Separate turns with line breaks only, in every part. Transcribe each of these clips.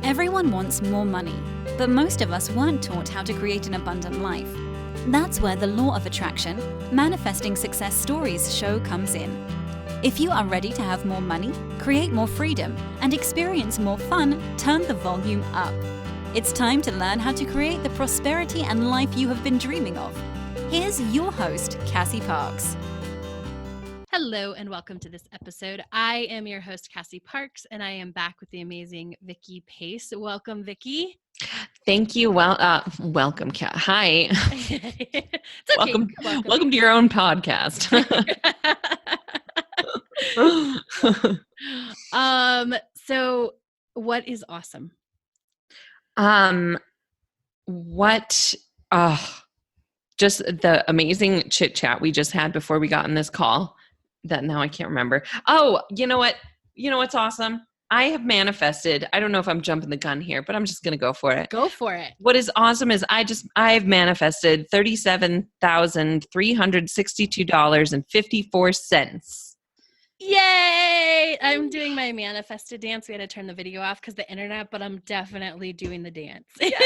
Everyone wants more money, but most of us weren't taught how to create an abundant life. That's where the law of attraction, manifesting success stories show comes in. If you are ready to have more money, create more freedom, and experience more fun, turn the volume up. It's time to learn how to create the prosperity and life you have been dreaming of. Here's your host, Cassie Parks.
Hello and welcome to this episode. I am your host, Cassie Parks, and I am back with the amazing Vicki Pace. Welcome, Vicki.
Thank you. Welcome, Kat. Hi.
It's okay.
Welcome to your own podcast.
So what is awesome?
Just the amazing chit chat we just had before we got on this call that now I can't remember. Oh, you know what? You know what's awesome? I have manifested. I don't know if I'm jumping the gun here, but I'm just going to go for it.
Go for it.
What is awesome is I've manifested $37,362.54.
Yay! I'm doing my manifested dance. We had to turn the video off because the internet, but I'm definitely doing the dance.
Yeah.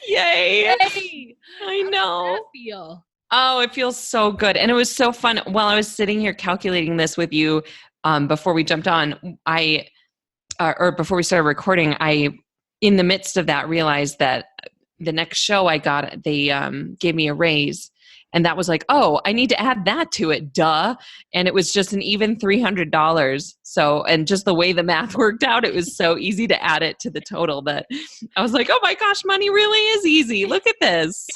Yay!
Yay!
I know.
How does that feel?
Oh, it feels so good. And it was so fun. While I was sitting here calculating this with you before we jumped on, or before we started recording, in the midst of that, realized that the next show I got, they gave me a raise. And that was like, oh, I need to add that to it, duh. And it was just an even $300. So, and just the way the math worked out, it was so easy to add it to the total that I was like, oh my gosh, money really is easy. Look at this.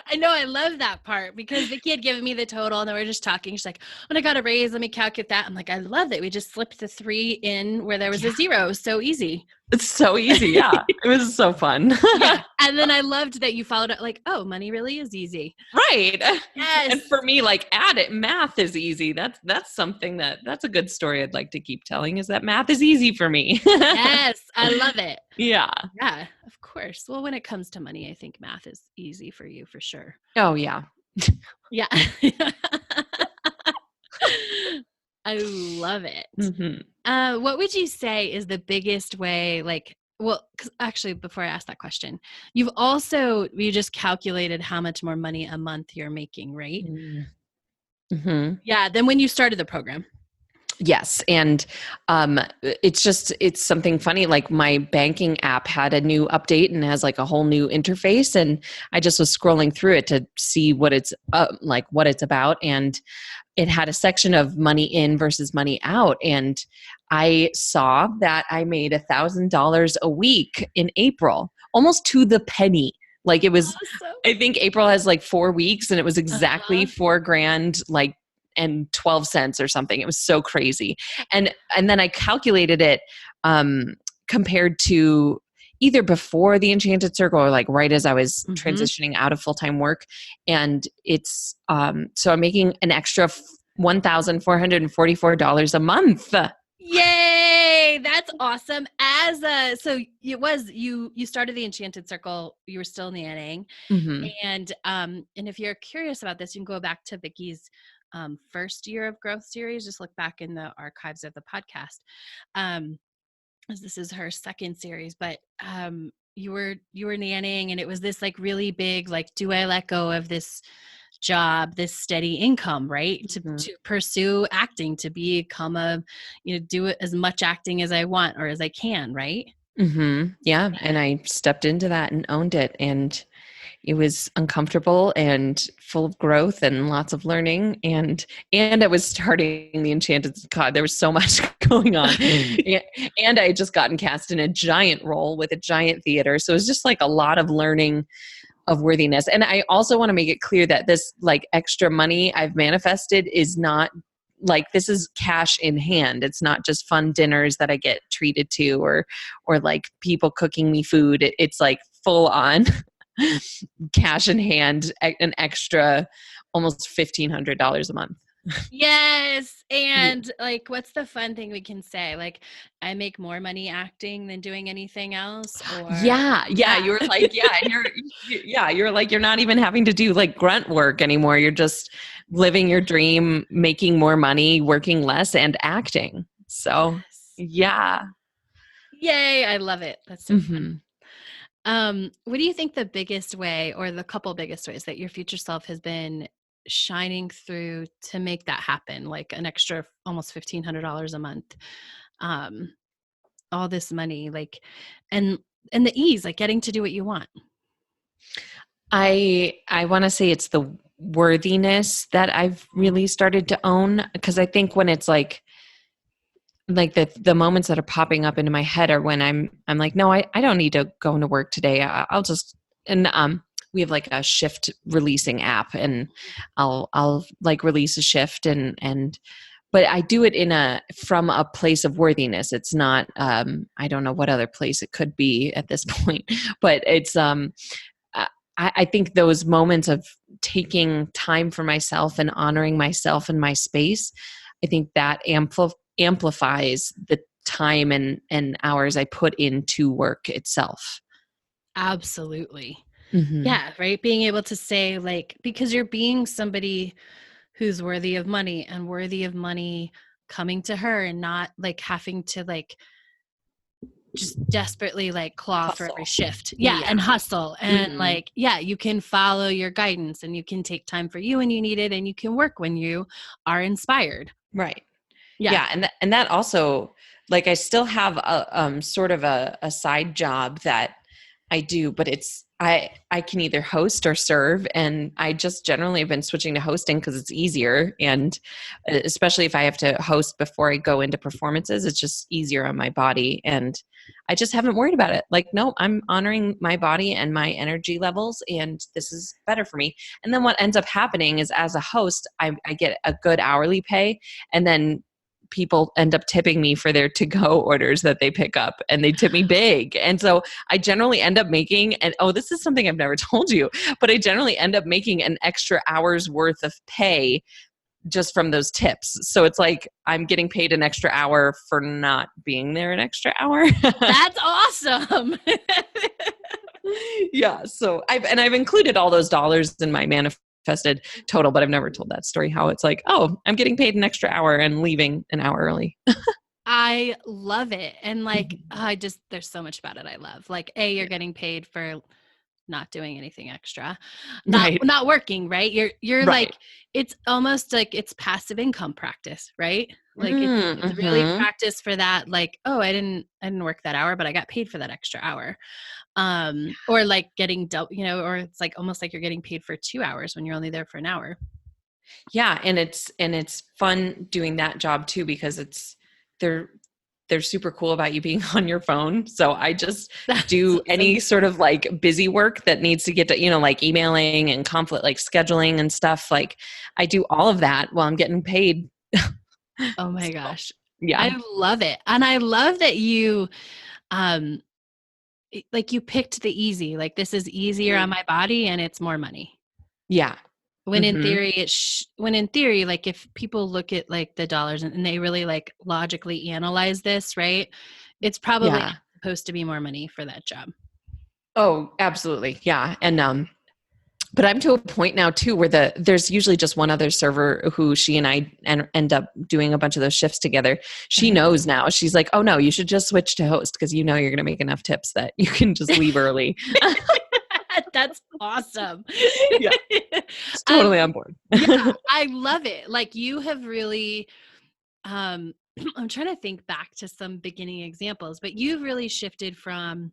I know. I love that part because Vicki had given me the total and then we were just talking. She's like, when I got a raise, let me calculate that. I'm like, I love it. We just slipped the 3 in where there was a 0. So easy.
It's so easy. Yeah. It was so fun.
Yeah. And then I loved that you followed it like, oh, money really is easy.
Right.
Yes.
And for me, like math is easy. That's something that's a good story I'd like to keep telling, is that math is easy for me.
Yes. I love it.
Yeah.
Yeah, of course. Well, when it comes to money, I think math is easy for you for sure.
Oh yeah.
Yeah. I love it.
Mm-hmm.
What would you say is the biggest way, because actually before I ask that question, you just calculated how much more money a month you're making, right?
Mm-hmm.
Yeah. Then when you started the program.
Yes. And it's something funny. Like my banking app had a new update and has like a whole new interface. And I just was scrolling through it to see what it's about. And it had a section of money in versus money out. And I saw that I made $1,000 a week in April, almost to the penny. Like it was,
awesome.
I think April has like 4 weeks and it was exactly $4,000, like, and 12 cents or something. It was so crazy. And then I calculated it compared to either before the Enchanted Circle or like right as I was transitioning out of full-time work. And it's, so I'm making an extra $1,444 a month.
Yay! That's awesome. So you started the Enchanted Circle. You were still nannying, and if you're curious about this, you can go back to Vicki's first year of growth series. Just look back in the archives of the podcast. As this is her second series, but you were nannying, and it was this like really big, like, do I let go of this job, this steady income, right? To pursue acting, to become do as much acting as I want or as I can, right?
Yeah. And I stepped into that and owned it. And it was uncomfortable and full of growth and lots of learning. And I was starting the Enchanted. God, there was so much going on. And I had just gotten cast in a giant role with a giant theater. So it was just like a lot of learning of worthiness. And I also want to make it clear that this like extra money I've manifested is not like, this is cash in hand. It's not just fun dinners that I get treated to or like people cooking me food. It's like full on cash in hand, an extra almost $1,500 a month.
Yes. And like, what's the fun thing we can say? Like, I make more money acting than doing anything else. Or
yeah. You were like, you're like, you're not even having to do like grunt work anymore. You're just living your dream, making more money, working less and acting. So yeah.
Yay, I love it. That's so fun. What do you think the biggest way or the couple biggest ways that your future self has been shining through to make that happen? Like an extra almost $1,500 a month, um, all this money, like, and the ease, like getting to do what you want.
I want to say it's the worthiness that I've really started to own, because I think when it's like the moments that are popping up into my head are when I'm like, no, I don't need to go into work today. I'll just, and we have like a shift releasing app, and I'll like release a shift, and but I do it from a place of worthiness. It's not I don't know what other place it could be at this point, but it's I think those moments of taking time for myself and honoring myself and my space, I think that amplifies the time and hours I put into work itself.
Absolutely.
Mm-hmm.
Yeah, right. Being able to say, like, because you're being somebody who's worthy of money and worthy of money coming to her and not like having to like just desperately like claw for every shift. Yeah. And hustle. And like, yeah, you can follow your guidance and you can take time for you when you need it, and you can work when you are inspired.
Right.
Yeah.
Yeah. And that also, like, I still have a sort of a side job that I do, but I can either host or serve, and I just generally have been switching to hosting because it's easier, and especially if I have to host before I go into performances, it's just easier on my body, and I just haven't worried about it. Like, no, I'm honoring my body and my energy levels, and this is better for me. And then what ends up happening is, as a host, I get a good hourly pay, and then people end up tipping me for their to-go orders that they pick up, and they tip me big. And so I generally end up making, and this is something I've never told you, but I generally end up making an extra hour's worth of pay just from those tips. So it's like I'm getting paid an extra hour for not being there an extra hour.
That's awesome.
Yeah. So I've included all those dollars in my manifested total, but I've never told that story, how it's like, oh, I'm getting paid an extra hour and leaving an hour early.
I love it. And like, there's so much about it I love. Like, you're getting paid for not doing anything extra, not working, right? You're
right.
Like, it's almost like it's passive income practice, right? Like it's really practice for that. Like, oh, I didn't work that hour, but I got paid for that extra hour. Or like getting or it's like almost like you're getting paid for 2 hours when you're only there for an hour.
Yeah. And it's fun doing that job too, because they're super cool about you being on your phone. So I just do any sort of like busy work that needs to get to, like emailing and conflict, like scheduling and stuff. Like I do all of that while I'm getting paid.
Oh my gosh.
Yeah.
I love it. And I love that you, like you picked the easy, like this is easier on my body and it's more money.
Yeah.
When in theory, like if people look at like the dollars and they really like logically analyze this, right? It's probably not supposed to be more money for that job.
Oh, absolutely. Yeah. And, but I'm to a point now too, where there's usually just one other server who she and I end up doing a bunch of those shifts together. She knows now. She's like, oh no, you should just switch to host, because you're going to make enough tips that you can just leave early.
That's awesome.
Yeah. It's totally on board.
Yeah, I love it. Like you have really, I'm trying to think back to some beginning examples, but you've really shifted from,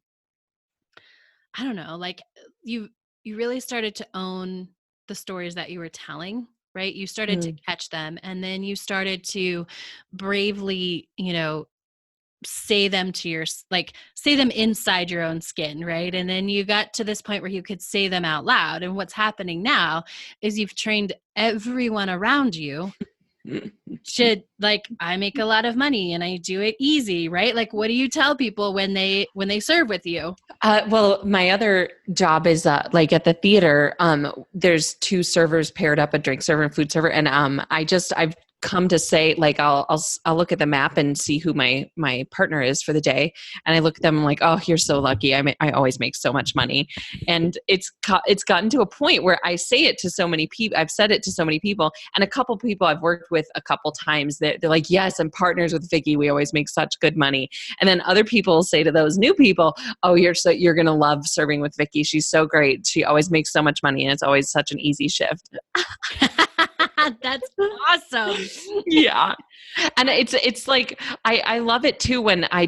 I don't know, like you really started to own the stories that you were telling, right? You started to catch them, and then you started to bravely, say them say them inside your own skin, right? And then you got to this point where you could say them out loud. And what's happening now is you've trained everyone around you to like, I make a lot of money and I do it easy, right? Like, what do you tell people when they serve with you?
Well, my other job is like at the theater. There's two servers paired up, a drink server and food server, and I've come to say, like, I'll look at the map and see who my partner is for the day. And I look at them, I'm like, oh, you're so lucky. I always make so much money. And it's gotten to a point where I say it to so many people. I've said it to so many people, and a couple people I've worked with a couple times that they're like, yes, I'm partners with Vicki. We always make such good money. And then other people say to those new people, oh, you're going to love serving with Vicki. She's so great. She always makes so much money, and it's always such an easy shift.
That's awesome.
Yeah. And it's like, I love it too when I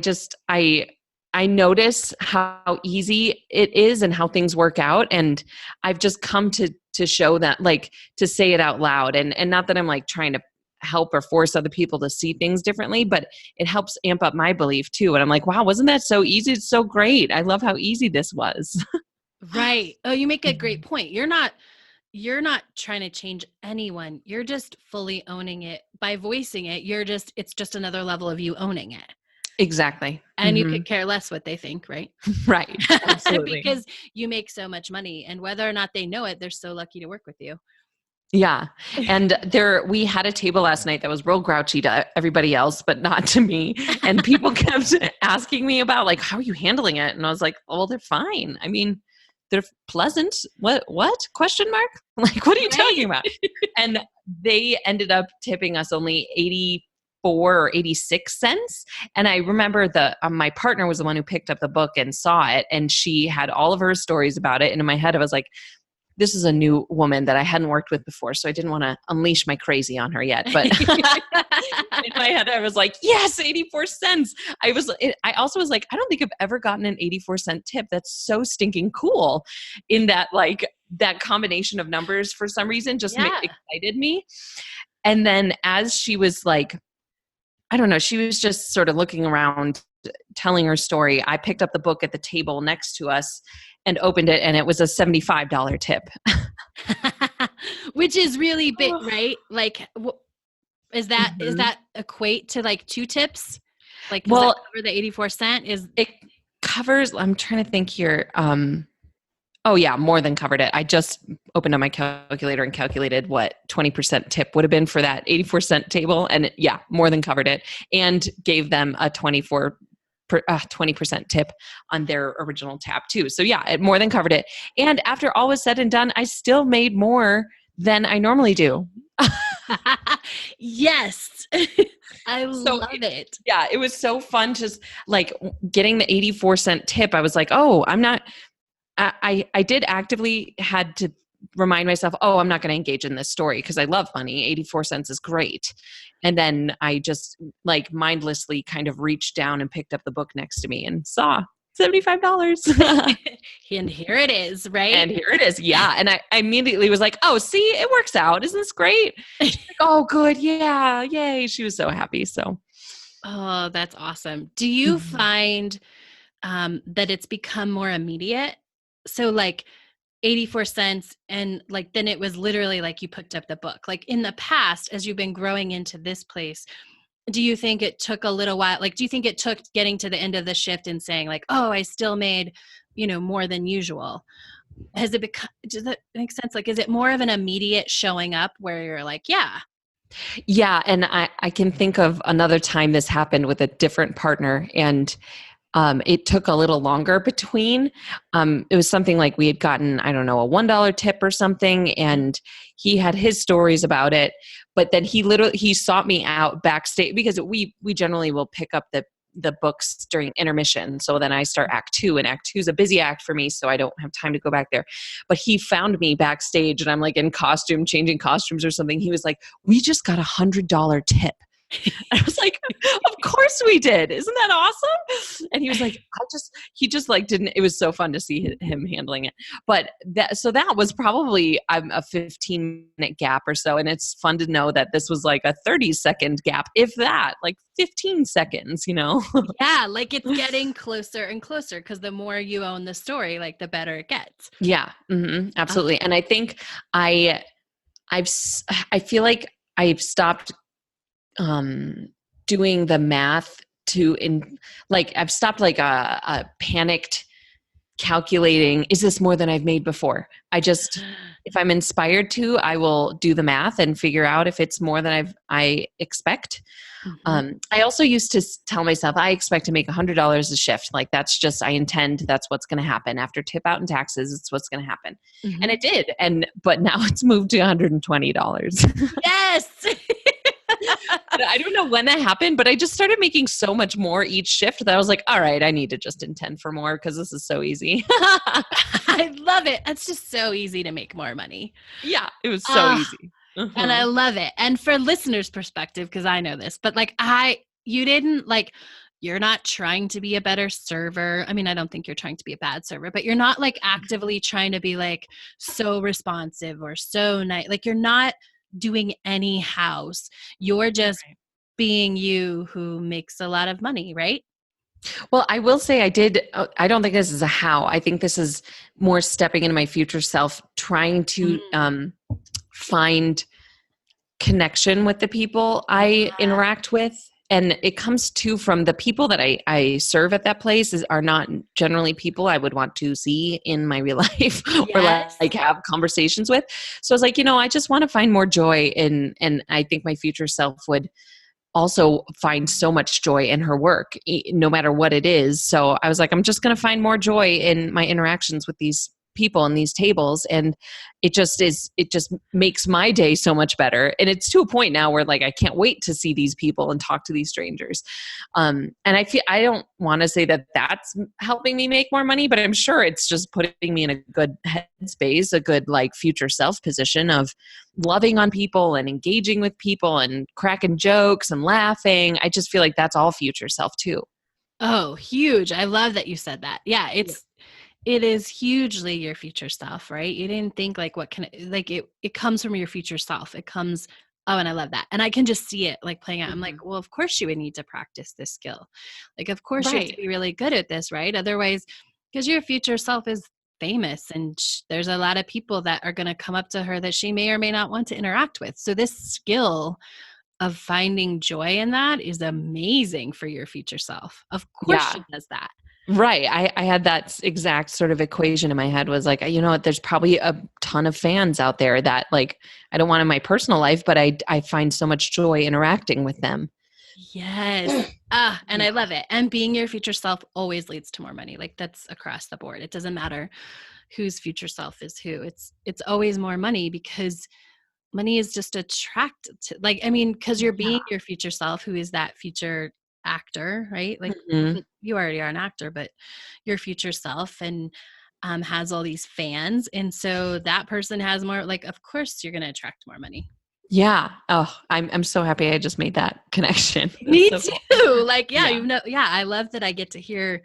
notice how easy it is and how things work out. And I've just come to show that, like, to say it out loud, and not that I'm like trying to help or force other people to see things differently, but it helps amp up my belief too. And I'm like, wow, wasn't that so easy? It's so great. I love how easy this was.
Right. Oh, you make a great point. You're not trying to change anyone. You're just fully owning it by voicing it. It's just another level of you owning it.
Exactly.
And you could care less what they think, right?
Right. Absolutely.
Because you make so much money, and whether or not they know it, they're so lucky to work with you.
Yeah. And we had a table last night that was real grouchy to everybody else, but not to me. And people kept asking me about, like, how are you handling it? And I was like, oh, well, they're fine. I mean, they're pleasant. What? Question mark? Like, what are you talking about? And they ended up tipping us only 84 or 86 cents. And I remember my partner was the one who picked up the book and saw it, and she had all of her stories about it. And in my head, I was like, this is a new woman that I hadn't worked with before, so I didn't want to unleash my crazy on her yet. But in my head, I was like, yes, 84 cents. I also was like, I don't think I've ever gotten an 84-cent tip. That's so stinking cool. In that, like, that combination of numbers for some reason just excited me. And then as she was like, I don't know, she was just sort of looking around, telling her story, I picked up the book at the table next to us and opened it, and it was a $75 tip.
Which is really big, right? Like, is that equate to like 2 tips? Like, does that cover the 84 cent?
It covers, I'm trying to think here. Oh yeah, more than covered it. I just opened up my calculator and calculated what 20% tip would have been for that 84-cent table. And more than covered it, and gave them a 20% tip on their original tab too. So it more than covered it. And after all was said and done, I still made more than I normally do.
Yes. I love it.
Yeah, it was so fun just like getting the 84-cent tip. I was like, oh, I did actively had to remind myself, oh, I'm not going to engage in this story because I love money. 84 cents is great. And then I just like mindlessly kind of reached down and picked up the book next to me and saw $75.
And here it is, right?
And here it is. Yeah. And I immediately was like, oh, see, it works out. Isn't this great? She's like, oh, good. Yeah. Yay. She was so happy. So.
Oh, that's awesome. Do you find that it's become more immediate? So like 84 cents, and like then it was literally like you picked up the book. Like in the past, as you've been growing into this place, do you think it took a little while? Like, do you think it took getting to the end of the shift and saying like, oh, I still made, more than usual? Has it become, does that make sense? Like, is it more of an immediate showing up where you're like, yeah.
Yeah. And I can think of another time this happened with a different partner, and it took a little longer between. It was something like we had gotten, I don't know, a $1 tip or something, and he had his stories about it. But then he sought me out backstage because we generally will pick up the books during intermission. So then I start Act 2, and Act 2 is a busy act for me, so I don't have time to go back there. But he found me backstage, and I'm like in costume, changing costumes or something. He was like, "We just got $100 tip." I was like, of course we did. Isn't that awesome? And he was like, he just like didn't, it was so fun to see him handling it. But that was probably a 15-minute gap or so. And it's fun to know that this was like a 30-second gap, if that, like 15 seconds,
Yeah. Like it's getting closer and closer because the more you own the story, like the better it gets.
Yeah, absolutely. And I think I feel like I've stopped doing the math I've stopped like a panicked calculating, is this more than I've made before? If I'm inspired to, I will do the math and figure out if it's more than I expect. I also used to tell myself, I expect to make $100 a shift. Like I intend, that's what's going to happen after tip out and taxes. It's what's going to happen. And it did. But now it's moved to $120.
Yes.
I don't know when that happened, but I just started making so much more each shift that I was like, all right, I need to just intend for more because this is so easy.
I love it. It's just so easy to make more money.
Yeah, it was so easy.
And I love it. And for listeners' perspective, because I know this, but you're not trying to be a better server. I mean, I don't think you're trying to be a bad server, but you're not like actively trying to be like so responsive or so nice. Like you're not doing any house. You're just being you who makes a lot of money, right?
Well, I will say I don't think this is a how. I think this is more stepping into my future self, trying to find connection with the people I interact with. And it comes from the people that I serve at that place are not generally people I would want to see in my real life or like have conversations with. So I was like, I just want to find more joy and I think my future self would also find so much joy in her work, no matter what it is. So I was like, I'm just going to find more joy in my interactions with these people and these tables. And it just makes my day so much better. And it's to a point now where like, I can't wait to see these people and talk to these strangers. And I don't want to say that that's helping me make more money, but I'm sure it's just putting me in a good headspace, a good like future self position of loving on people and engaging with people and cracking jokes and laughing. I just feel like that's all future self too.
Oh, huge. I love that you said that. Yeah, it is hugely your future self, right? You didn't think like it comes from your future self. It comes, and I love that. And I can just see it like playing out. I'm like, well, of course you would need to practice this skill. Like, of course you have to be really good at this, right? Otherwise, because your future self is famous and there's a lot of people that are going to come up to her that she may or may not want to interact with. So this skill of finding joy in that is amazing for your future self. Of course she does that.
Right. I had that exact sort of equation in my head was like, there's probably a ton of fans out there that like, I don't want in my personal life, but I find so much joy interacting with them.
Yes. And I love it. And being your future self always leads to more money. Like that's across the board. It doesn't matter whose future self is who. It's always more money because money is just attracted to because you're being your future self, who is that future actor, right? Like you already are an actor, but your future self and has all these fans. And so that person has more, like, of course you're going to attract more money.
Yeah. Oh, I'm so happy I just made that connection.
Me too. Cool. Like, I love that I get to hear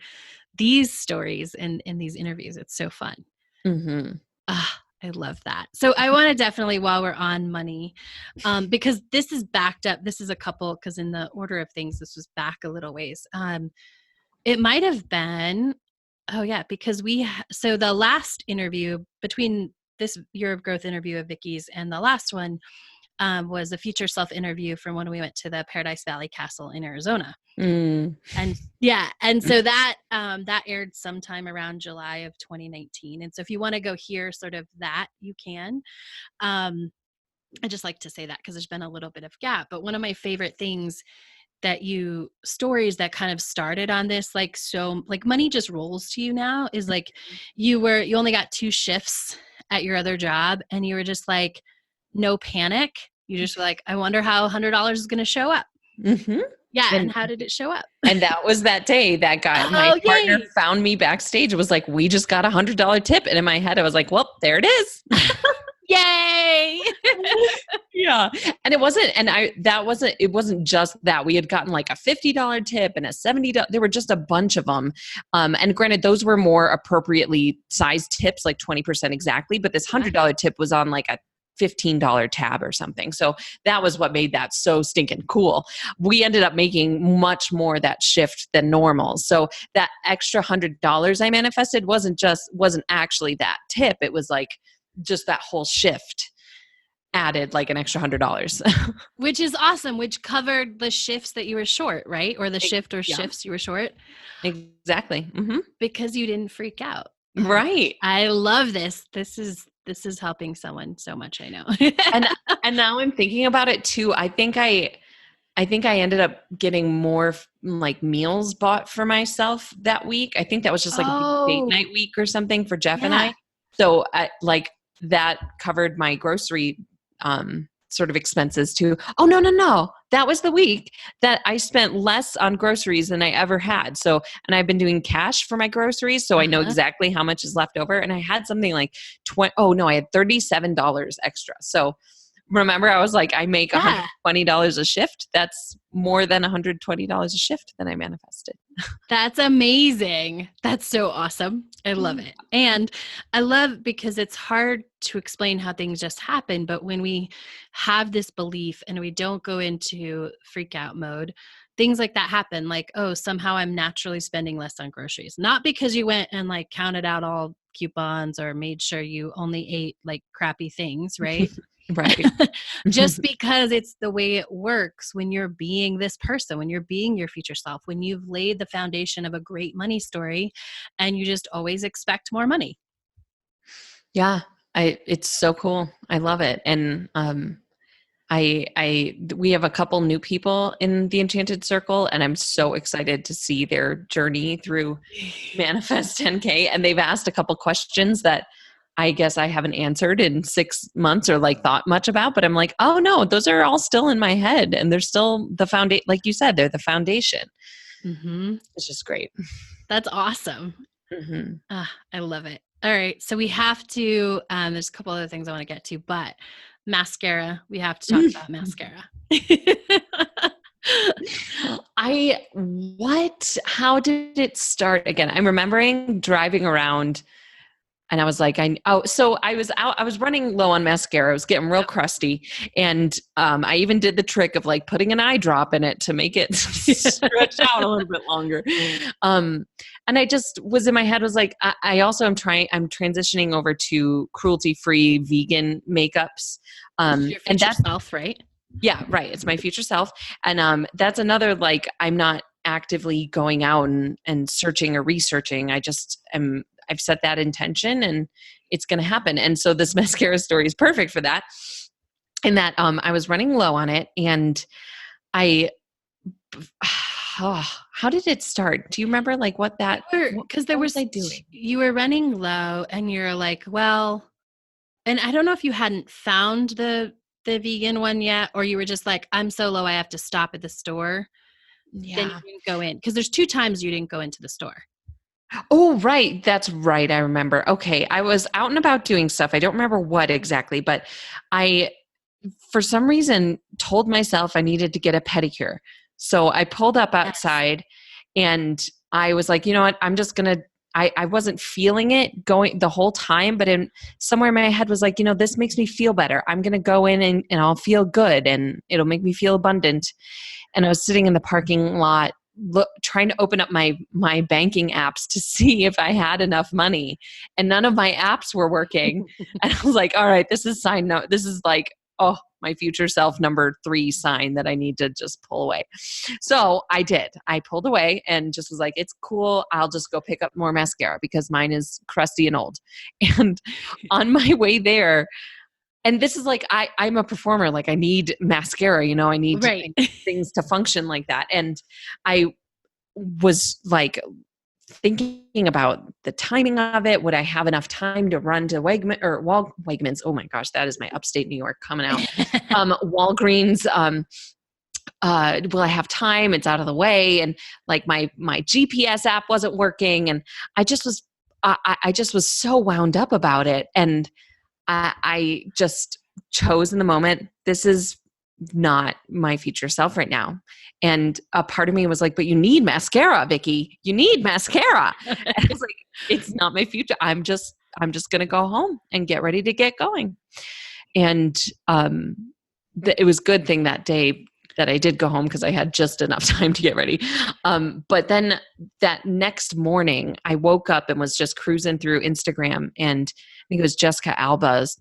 these stories in these interviews. It's so fun. I love that. So I want to definitely, while we're on money, because this is backed up, this is a couple, because in the order of things, this was back a little ways. It might have been, because so the last interview between this Year of Growth interview of Vicki's and the last one was a future self interview from when we went to the Paradise Valley Castle in Arizona. And so that aired sometime around July of 2019. And so if you want to go hear sort of that, you can. I just like to say that because there's been a little bit of gap. But one of my favorite things stories that kind of started on this, like, so like money just rolls to you now, is like you only got 2 shifts at your other job and you were just like, no panic. You just were like, I wonder how $100 is going to show up. Yeah. And how did it show up?
And that was that day that guy, my partner found me backstage. It was like, we just got $100 tip. And in my head, I was like, well, there it is.
Yay.
Yeah. And it wasn't just that. We had gotten like a $50 tip and a $70. There were just a bunch of them. And granted, those were more appropriately sized tips, like 20% exactly. But this $100 tip was on like a $15 tab or something. So that was what made that so stinking cool. We ended up making much more that shift than normal. So that extra $100 I manifested wasn't actually that tip. It was like just that whole shift added like an extra $100.
Which is awesome, which covered the shifts that you were short, right? Or the shift or shifts you were short.
Exactly.
Because you didn't freak out.
Right.
I love this. This is helping someone so much, I know.
And now I'm thinking about it too. I think I ended up getting more like meals bought for myself that week. I think that was just like a big date night week or something for Jeff and I. So like that covered my grocery sort of expenses too. Oh, no. That was the week that I spent less on groceries than I ever had. So, and I've been doing cash for my groceries. So I know exactly how much is left over. And I had something like I had $37 extra. So remember, I was like, I make $120 a shift. That's more than $120 a shift that I manifested.
That's amazing. That's so awesome. I love it. And I love because it's hard to explain how things just happen. But when we have this belief and we don't go into freak out mode, things like that happen. Like, oh, somehow I'm naturally spending less on groceries. Not because you went and like counted out all coupons or made sure you only ate like crappy things, right?
Right.
Just because it's the way it works when you're being this person, when you're being your future self, when you've laid the foundation of a great money story and you just always expect more money.
Yeah. It's so cool. I love it. And we have a couple new people in the Enchanted Circle, and I'm so excited to see their journey through Manifest 10K. And they've asked a couple questions that I guess I haven't answered in 6 months or like thought much about, but I'm like, oh no, those are all still in my head, and they're still the foundation. Like you said, they're the foundation. Mm-hmm. It's just great.
That's awesome. Mm-hmm. I love it. All right. So we have to, there's a couple other things I want to get to, but mascara, we have to talk about mascara.
How did it start again? I'm remembering driving around and I was like, so I was running low on mascara. I was getting real crusty. And I even did the trick of like putting an eye drop in it to make it stretch out a little bit longer. And I just was in my head was like, I'm transitioning over to cruelty-free vegan makeups.
Your future self, right?
Yeah, right. It's my future self. And that's another, like, I'm not actively going out and searching or researching. I've set that intention and it's going to happen. And so this mascara story is perfect for that. In that I was running low on it, and how did it start? Do you remember like what that?
Because there was you were running low, and you're like, well, and I don't know if you hadn't found the vegan one yet, or you were just like, I'm so low, I have to stop at the store. Yeah. Then you didn't go in because there's 2 times you didn't go into the store.
Oh, right. That's right. I remember. Okay. I was out and about doing stuff. I don't remember what exactly, but I, for some reason, told myself I needed to get a pedicure. So I pulled up outside and I was like, you know what? I'm just going to, I wasn't feeling it going the whole time, but somewhere in my head was like, you know, this makes me feel better. I'm going to go in and I'll feel good and it'll make me feel abundant. And I was sitting in the parking lot trying to open up my banking apps to see if I had enough money, and none of my apps were working. And I was like, all right, this is this is like, oh, my future self number 3 sign that I need to just pull away. So I did. I pulled away and just was like, it's cool. I'll just go pick up more mascara because mine is crusty and old. And on my way there, and this is like, I'm a performer. Like I need mascara, you know, I need things to function like that. And I was like thinking about the timing of it. Would I have enough time to run to Wegmans? Oh my gosh, that is my upstate New York coming out. Walgreens. Will I have time? It's out of the way. And like my GPS app wasn't working. And I just was so wound up about it. And I just chose in the moment, this is not my future self right now. And a part of me was like, but you need mascara, Vicki. You need mascara. And I was like, it's not my future. I'm just going to go home and get ready to get going. And it was a good thing that day that I did go home because I had just enough time to get ready. But then that next morning, I woke up and was just cruising through Instagram, and I think it was Jessica Alba's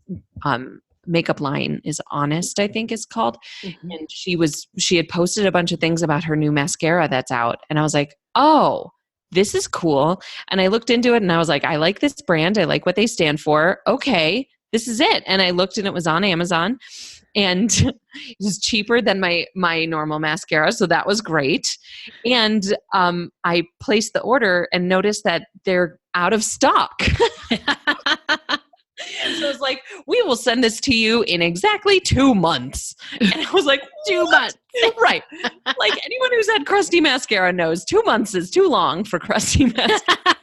makeup line is Honest, I think it's called. Mm-hmm. And she had posted a bunch of things about her new mascara that's out. And I was like, oh, this is cool. And I looked into it and I was like, I like this brand. I like what they stand for. Okay, this is it. And I looked and it was on Amazon and it was cheaper than my normal mascara. So that was great. And I placed the order and noticed that they're out of stock. So I was like, we will send this to you in exactly 2 months. And I was like,
2 months.
Right. Like anyone who's had crusty mascara knows 2 months is too long for crusty mascara.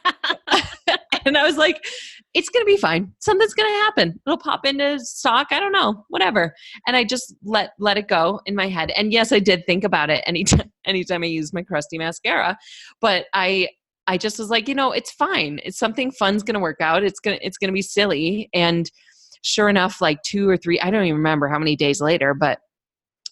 And I was like, it's going to be fine. Something's going to happen. It'll pop into stock. I don't know, whatever. And I just let it go in my head. And yes, I did think about it anytime I used my crusty mascara, but I just was like, it's fine. It's something fun's going to work out. It's going to be silly. And sure enough, like 2 or 3, I don't even remember how many days later, but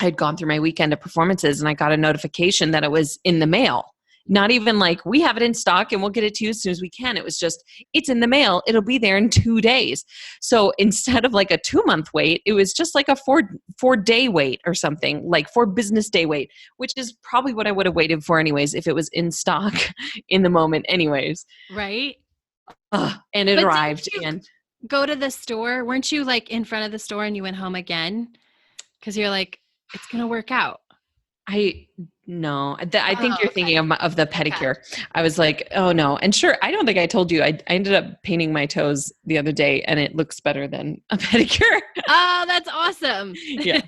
I'd gone through my weekend of performances and I got a notification that it was in the mail. Not even like, we have it in stock and we'll get it to you as soon as we can. It was just, it's in the mail. It'll be there in 2 days. So instead of like a 2-month wait, it was just like a 4-day wait or something, like 4 business day wait, which is probably what I would have waited for anyways, if it was in stock in the moment anyways.
Right.
And it arrived. And
go to the store. Weren't you like in front of the store and you went home again? Because you're like, it's going to work out.
No, I think you're thinking of the pedicure. Okay. I was like, oh no. And sure, I don't think I told you, I ended up painting my toes the other day and it looks better than a pedicure.
Oh, that's awesome.
Yeah.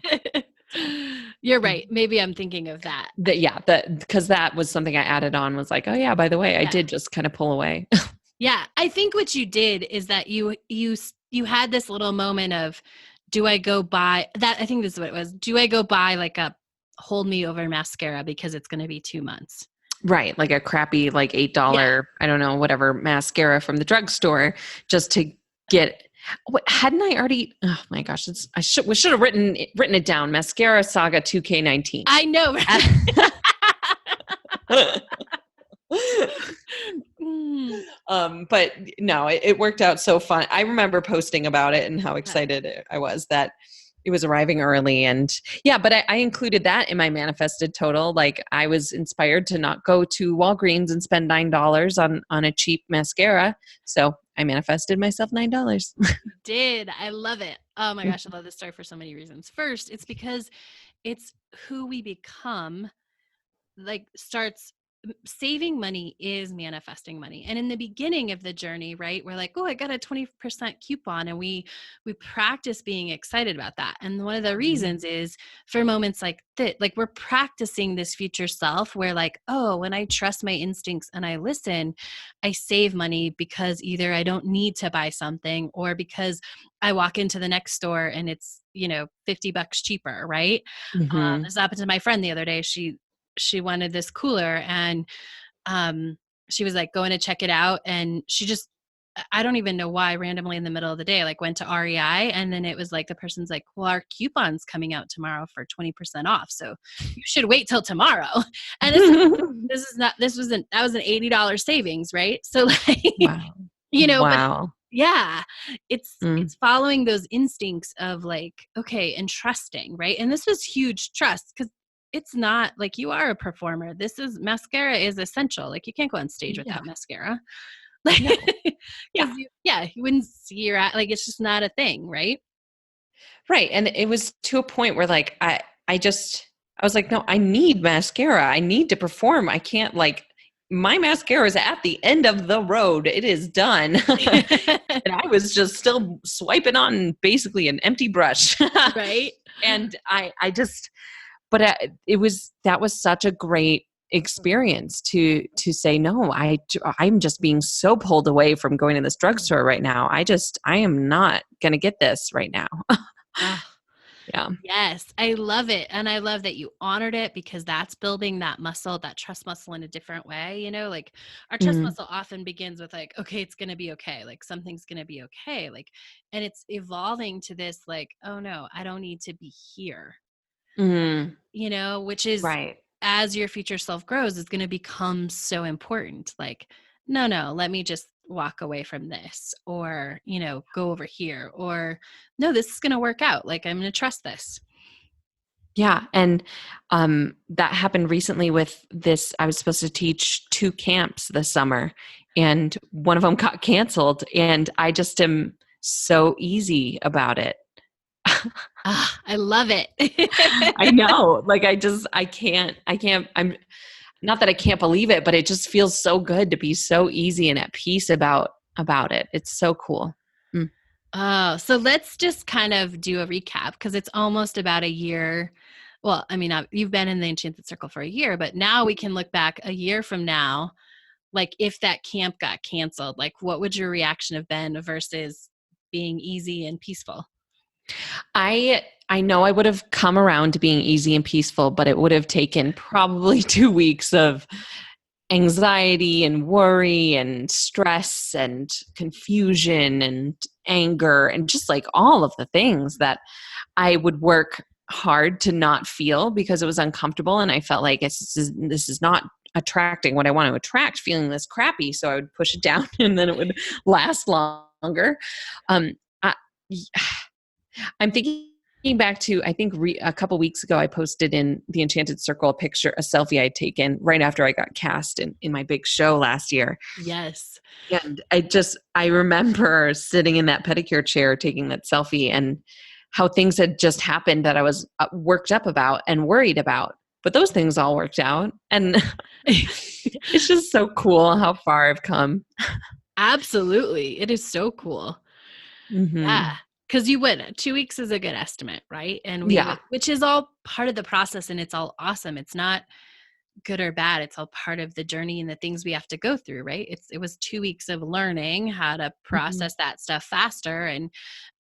You're right. Maybe I'm thinking of that.
Because that was something I added on, was like, oh yeah, by the way, I did just kind of pull away.
Yeah. I think what you did is that you had this little moment of, do I go buy that? I think this is what it was. Do I go buy like a hold me over mascara because it's going to be 2 months?
Right. Like a crappy, like $8, I don't know, whatever mascara from the drugstore just to get, hadn't I already, oh my gosh, we should have written it down. Mascara Saga 2K19.
I know.
But no, it worked out so fun. I remember posting about it and how excited I was that it was arriving early. And but I included that in my manifested total. Like I was inspired to not go to Walgreens and spend $9 on a cheap mascara. So I manifested myself $9.
Did. I love it. Oh my gosh. I love this story for so many reasons. First, it's because it's who we become, like starts saving money is manifesting money. And in the beginning of the journey, right, we're like, oh, I got a 20% coupon, and we practice being excited about that. And one of the reasons is for moments like that, like we're practicing this future self where like, oh, when I trust my instincts and I listen, I save money because either I don't need to buy something or because I walk into the next store and it's, $50 cheaper, right?
Mm-hmm.
This happened to my friend the other day. She wanted this cooler and she was like going to check it out, and she just, I don't even know why, randomly in the middle of the day, like went to REI, and then it was like the person's like, well, our coupon's coming out tomorrow for 20% off, so you should wait till tomorrow. And that was an $80 savings, right? So like,
wow.
Wow. But yeah, it's following those instincts of like, okay, and trusting, right? And this was huge trust, because it's not like you are a performer. Mascara is essential. Like you can't go on stage without mascara. Like, no. You wouldn't see your, like, it's just not a thing. Right.
Right. And it was to a point where like, I was like, no, I need mascara. I need to perform. I can't, like, my mascara is at the end of the road. It is done. And I was just still swiping on basically an empty brush.
Right.
And that was such a great experience to say, no, I'm just being so pulled away from going to this drugstore right now. I am not going to get this right now. Yeah.
Yes. I love it. And I love that you honored it, because that's building that muscle, that trust muscle in a different way. Like our trust muscle often begins with like, okay, it's going to be okay. Like something's going to be okay. Like, and it's evolving to this, like, oh no, I don't need to be here. Which is right. As your future self grows, is going to become so important. Like, no, let me just walk away from this, or, go over here, or no, this is going to work out. Like, I'm going to trust this.
Yeah. And that happened recently with this. I was supposed to teach 2 camps this summer, and one of them got canceled. And I just am so easy about it.
Ah, I love it.
I know. Like I'm not that I can't believe it, but it just feels so good to be so easy and at peace about it. It's so cool. Mm.
Oh, so let's just kind of do a recap because it's almost about a year. Well, I mean, you've been in the Enchanted Circle for a year, but now we can look back a year from now. Like, if that camp got canceled, like, what would your reaction have been versus being easy and peaceful?
I know I would have come around to being easy and peaceful, but it would have taken probably 2 weeks of anxiety and worry and stress and confusion and anger and just like all of the things that I would work hard to not feel because it was uncomfortable, and I felt like this is not attracting what I want to attract, feeling this crappy. So I would push it down and then it would last longer. Um, I, I'm thinking back to, I think a couple weeks ago, I posted in the Enchanted Circle a selfie I'd taken right after I got cast in my big show last year.
Yes.
And I remember sitting in that pedicure chair taking that selfie and how things had just happened that I was worked up about and worried about. But those things all worked out. And it's just so cool how far I've come.
Absolutely. It is so cool.
Mm-hmm.
Yeah. Because you would 2 weeks is a good estimate, right? And we
Yeah.
would, which is all part of the process, and it's all awesome. It's not good or bad. It's all part of the journey and the things we have to go through, right? It was 2 weeks of learning how to
Mm-hmm.
process that stuff faster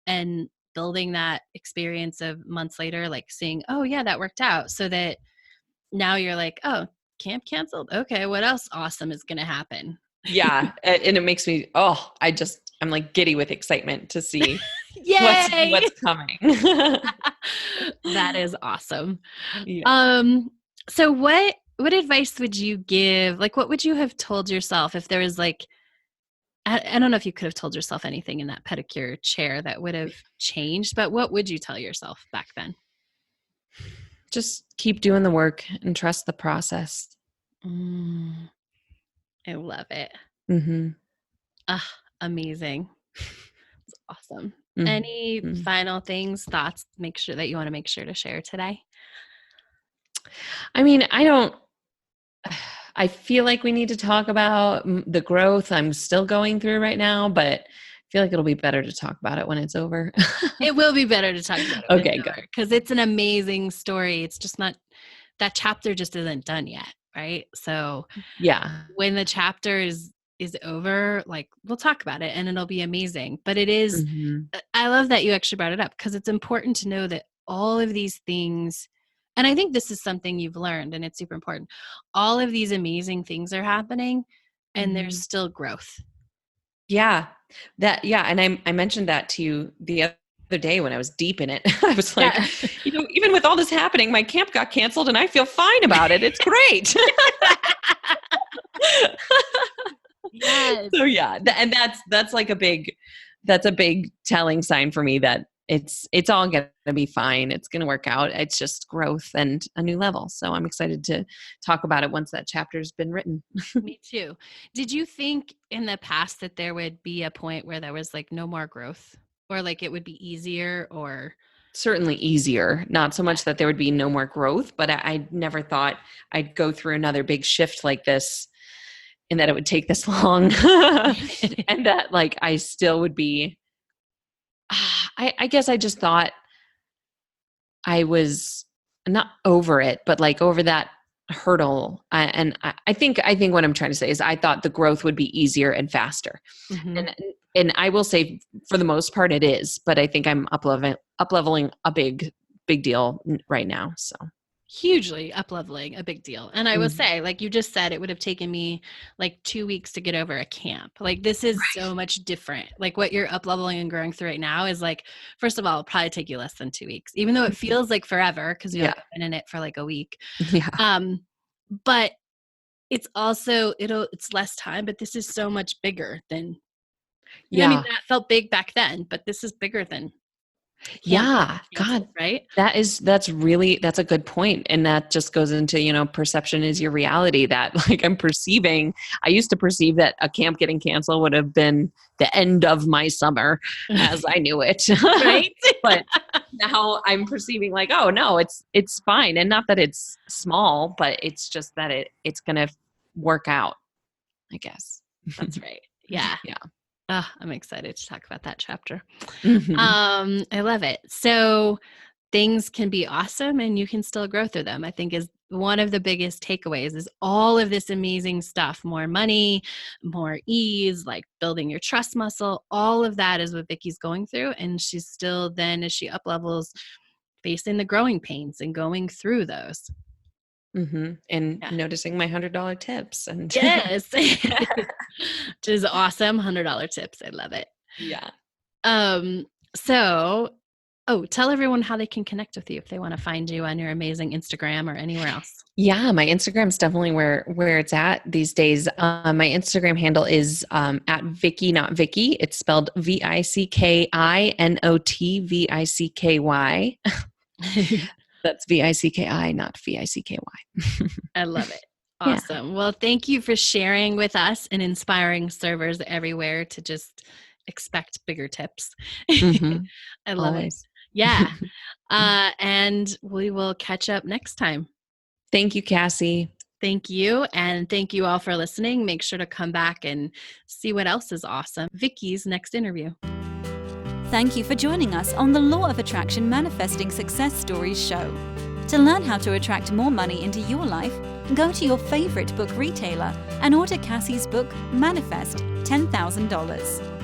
and building that experience of months later, like seeing, oh yeah, that worked out. So that now you're like, oh, camp canceled. Okay, what else awesome is gonna happen?
Yeah. And it makes me, I'm like giddy with excitement to see
Yay!
what's coming.
That is awesome.
Yeah.
So what advice would you give? Like, what would you have told yourself if there was like, I don't know if you could have told yourself anything in that pedicure chair that would have changed, but what would you tell yourself back then?
Just keep doing the work and trust the process.
Mm, I love it.
Mm-hmm.
Ah, amazing. It's awesome. Any
Mm-hmm.
final things, thoughts, make sure that you want to make sure to share today?
I mean, I feel like we need to talk about the growth I'm still going through right now, but I feel like it'll be better to talk about it when it's over.
It will be better to talk about it
Okay, good.
because it's an amazing story. It's just not, that chapter just isn't done yet, right? So
Yeah.
when the chapter is over, like, we'll talk about it and it'll be amazing. But it is,
Mm-hmm.
I love that you actually brought it up because it's important to know that all of these things, and I think this is something you've learned and it's super important. All of these amazing things are happening and
Mm-hmm.
there's still growth.
Yeah. And I mentioned that to you the other day when I was deep in it. I was like,
Yeah.
even with all this happening, my camp got canceled and I feel fine about it. It's great.
Yes.
So yeah, and that's like that's a big telling sign for me that it's all going to be fine. It's going to work out. It's just growth and a new level. So I'm excited to talk about it once that chapter's been written.
Me too. Did you think in the past that there would be a point where there was like no more growth or like it would be easier or?
Certainly easier. Not so much that there would be no more growth, but I never thought I'd go through another big shift like this and that it would take this long and that like I still would be I guess I just thought I was not over it, but like over that hurdle. I think what I'm trying to say is I thought the growth would be easier and faster.
Mhm.
And I will say for the most part it is, but I think I'm up leveling a big deal right now. So
Hugely up leveling, a big deal. And I will say, like you just said, it would have taken me like 2 weeks to get over a camp. Like this is so much different. Like what you're up leveling and growing through right now is like, first of all, it'll probably take you less than 2 weeks, even though it feels like forever because you've
yeah.
been in it for like a week.
Yeah.
But it's also it's less time, but this is so much bigger than.
Yeah.
I mean, that felt big back then, but this is bigger than
Yeah.
Cancel,
God,
right?
that's a good point. And that just goes into, perception is your reality, that like I used to perceive that a camp getting canceled would have been the end of my summer as I knew it.
Right?
But now I'm perceiving like, oh no, it's fine. And not that it's small, but it's just that it's going to work out, I guess.
That's right. Yeah.
Yeah.
I'm excited to talk about that chapter.
Mhm.
I love it. So things can be awesome and you can still grow through them, I think is one of the biggest takeaways is all of this amazing stuff, more money, more ease, like building your trust muscle, all of that is what Vicky's going through. And she's still then, as she up levels, facing the growing pains and going through those.
And
Yeah.
noticing my $100 tips and
Yes. Which is awesome. $100 tips. I love it.
yeah.
So, tell everyone how they can connect with you if they want to find you on your amazing Instagram or anywhere else.
Yeah, my Instagram's definitely where it's at these days. My Instagram handle is at Vicki, not Vicky. It's spelled VICKINOT VICKY. That's VICKI, not VICKY.
I love it.
Yeah.
Awesome. Well, thank you for sharing with us and inspiring servers everywhere to just expect bigger tips.
Mhm.
I love
Always.
it. Yeah. And we will catch up next time.
Thank you, Cassie.
Thank you. And thank you all for listening. Make sure to come back and see what else is awesome. Vicky's next interview.
Thank you for joining us on the Law of Attraction Manifesting Success Stories show. To learn how to attract more money into your life, go to your favorite book retailer and order Cassie's book, Manifest $10,000.